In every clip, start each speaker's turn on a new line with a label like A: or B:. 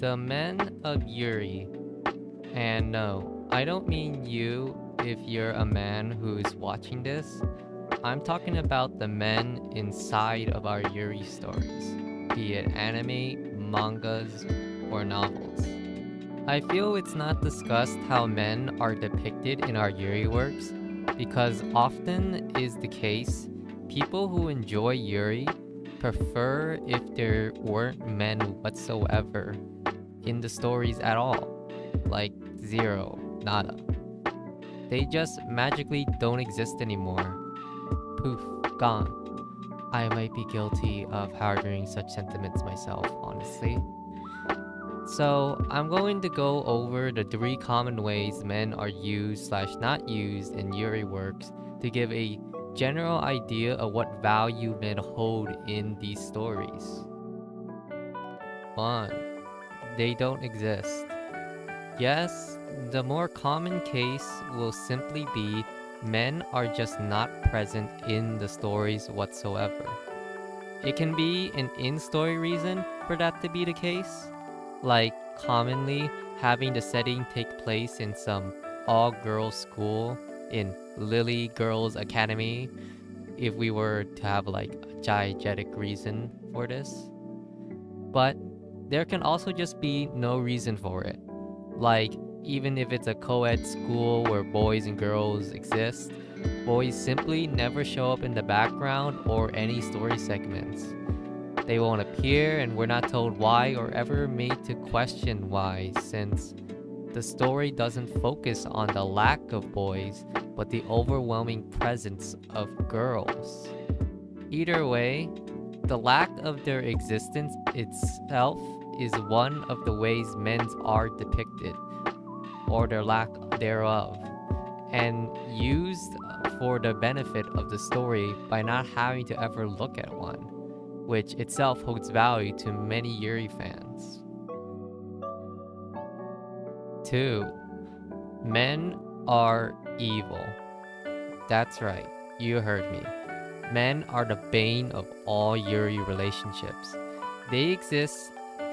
A: The Men of Yuri. And no, I don't mean you if you're a man who is watching this. I'm talking about the men inside of our Yuri stories, be it anime, mangas, or novels. I feel it's not discussed how men are depicted in our Yuri works because often is the case, people who enjoy Yuri prefer if there weren't men whatsoever in the stories at all. Like zero, nada. They just magically don't exist anymore. Poof, gone. I might be guilty of harboring such sentiments myself, honestly. So, I'm going to go over the 3 common ways men are used slash not used in Yuri works to give a general idea of what value men hold in these stories. 1. They don't exist. Yes, the more common case will simply be men are just not present in the stories whatsoever. It can be an in-story reason for that to be the case, like commonly having the setting take place in some all-girls school in Lily Girls Academy, if we were to have like a diegetic reason for this. But there can also just be no reason for it. Like, even if it's a co-ed school where boys and girls exist, boys simply never show up in the background or any story segments. They won't appear, and we're not told why or ever made to question why, since the story doesn't focus on the lack of boys, but the overwhelming presence of girls. Either way, the lack of their existence itself is one of the ways men are depicted, or their lack thereof, and used for the benefit of the story by not having to ever look at one, which itself holds value to many Yuri fans. 2. Men are evil. That's right, you heard me. Men are the bane of all Yuri relationships. They exist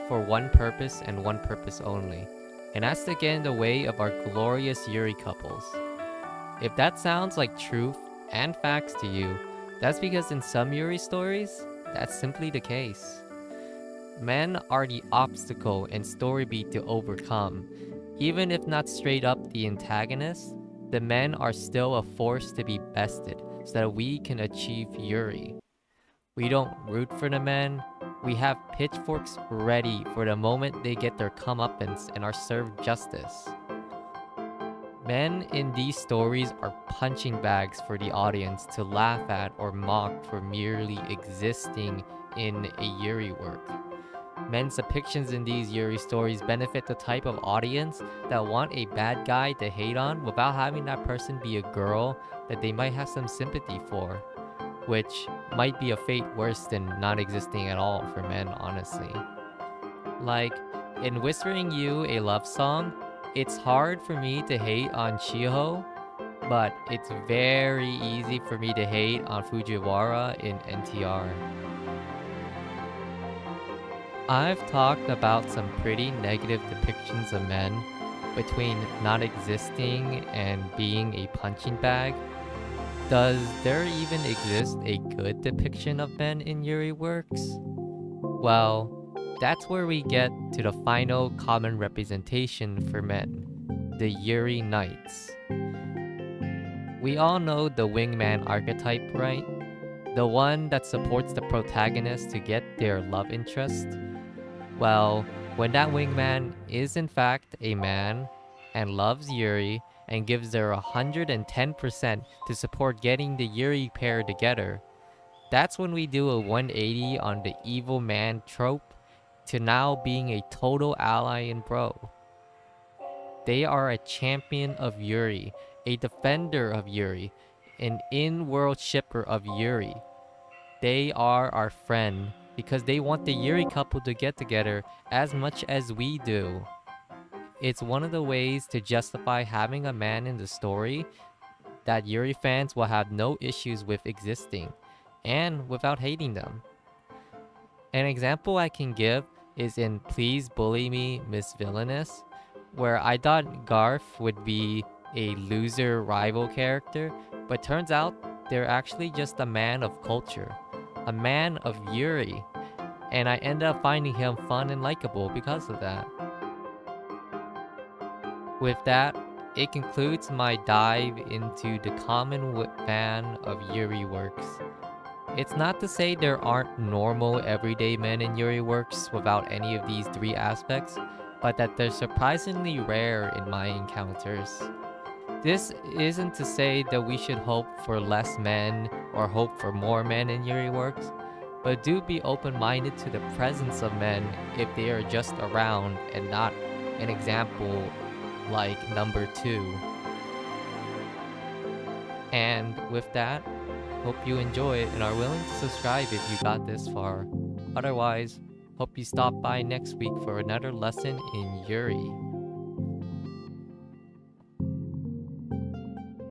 A: for one purpose and one purpose only, and that's to get in the way of our glorious Yuri couples. If that sounds like truth and facts to you, that's because in some Yuri stories, that's simply the case. Men are the obstacle and story beat to overcome. Even if not straight up the antagonist, the men are still a force to be bested so that we can achieve Yuri. We don't root for the men, we have pitchforks ready for the moment they get their comeuppance and are served justice. Men in these stories are punching bags for the audience to laugh at or mock for merely existing in a Yuri work. Men's depictions in these Yuri stories benefit the type of audience that want a bad guy to hate on without having that person be a girl that they might have some sympathy for, which might be a fate worse than not existing at all for men, honestly. Like, in Whispering You a Love Song, it's hard for me to hate on Chiho, but it's very easy for me to hate on Fujiwara in NTR. I've talked about some pretty negative depictions of men, between not existing and being a punching bag. Does there even exist a good depiction of men in Yuri works? Well, that's where we get to the final common representation for men, the Yuri Knights. We all know the wingman archetype, right? The one that supports the protagonist to get their love interest. Well, when that wingman is in fact a man and loves Yuri and gives their 110% to support getting the Yuri pair together, that's when we do a 180 on the evil man trope to now being a total ally and bro. They are a champion of Yuri, a defender of Yuri, an in-world shipper of Yuri. They are our friend because they want the Yuri couple to get together as much as we do. It's one of the ways to justify having a man in the story that Yuri fans will have no issues with existing, and without hating them. An example I can give is in Please Bully Me, Miss Villainous, where I thought Garth would be a loser rival character, but turns out they're actually just a man of culture, a man of Yuri, and I end up finding him fun and likable because of that. With that, it concludes my dive into the common fan of Yuri works. It's not to say there aren't normal everyday men in Yuri works without any of these three aspects, but that they're surprisingly rare in my encounters. This isn't to say that we should hope for less men or hope for more men in Yuri works, but do be open-minded to the presence of men if they are just around and not an example like number 2. And with that, hope you enjoy it and are willing to subscribe if you got this far. Otherwise, hope you stop by next week for another lesson in Yuri.